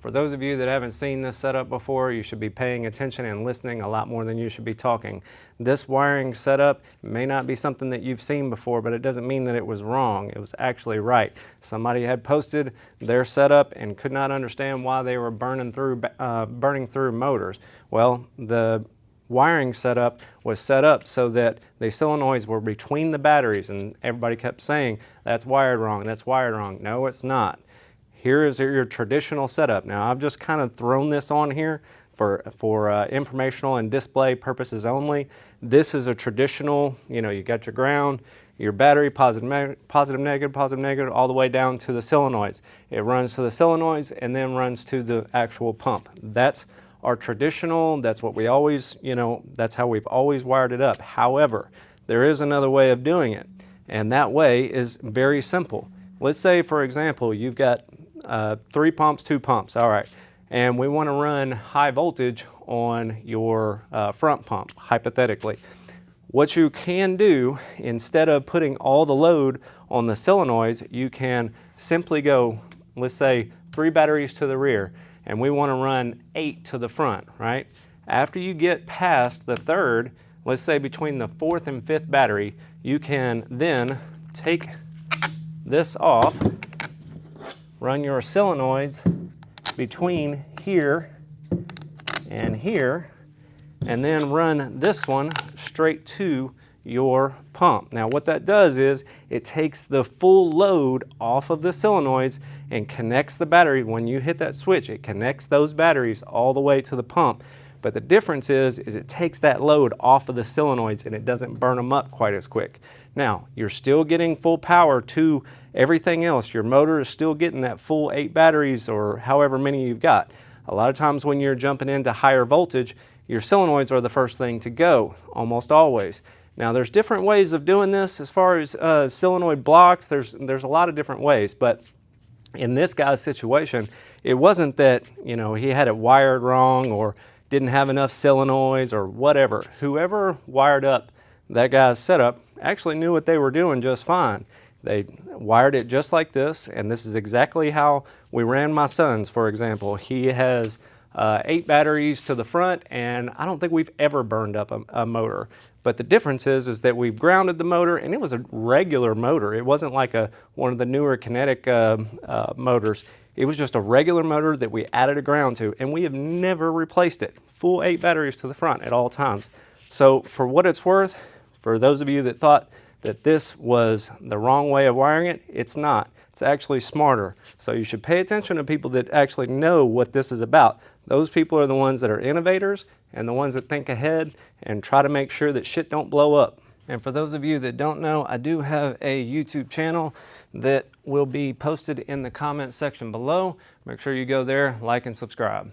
For those of you that haven't seen this setup before, you should be paying attention and listening a lot more than you should be talking. This wiring setup may not be something that you've seen before, but it doesn't mean that it was wrong. It was actually right. Somebody had posted their setup and could not understand why they were burning through motors. Well, the wiring setup was set up so that the solenoids were between the batteries, and everybody kept saying, that's wired wrong, that's wired wrong. No, it's not. Here is your traditional setup. Now, I've just kind of thrown this on here for informational and display purposes only. This is a traditional, you got your ground, your battery, positive, negative, all the way down to the solenoids. It runs to the solenoids and then runs to the actual pump. That's our traditional, that's what we always, that's how we've always wired it up. However, there is another way of doing it, and that way is very simple. Let's say, for example, you've got 3 pumps, 2 pumps, all right, and we want to run high voltage on your front pump, hypothetically. What you can do, instead of putting all the load on the solenoids, you can simply go, let's say, 3 batteries to the rear, and we want to run 8 to the front, right? After you get past the 3rd, let's say between the 4th and 5th battery, you can then take this off, run your solenoids between here and here, and then run this one straight to your pump. Now what that does is it takes the full load off of the solenoids and connects the battery. When you hit that switch, it connects those batteries all the way to the pump. But the difference is it takes that load off of the solenoids and it doesn't burn them up quite as quick. Now, you're still getting full power to everything else. Your motor is still getting that full 8 batteries or however many you've got. A lot of times when you're jumping into higher voltage, your solenoids are the first thing to go, almost always. Now, there's different ways of doing this as far as solenoid blocks. There's a lot of different ways, but in this guy's situation, it wasn't that, he had it wired wrong or didn't have enough solenoids or whatever. Whoever wired up that guy's setup actually knew what they were doing just fine. They wired it just like this, and this is exactly how we ran my son's, for example. He has 8 batteries to the front, and I don't think we've ever burned up a motor. But the difference is that we've grounded the motor, and it was a regular motor. It wasn't like one of the newer kinetic motors. It was just a regular motor that we added a ground to, and we have never replaced it. Full 8 batteries to the front at all times. So for what it's worth, for those of you that thought that this was the wrong way of wiring it, it's not. It's actually smarter. So you should pay attention to people that actually know what this is about. Those people are the ones that are innovators and the ones that think ahead and try to make sure that shit don't blow up. And for those of you that don't know, I do have a YouTube channel that will be posted in the comment section below. Make sure you go there, like and subscribe.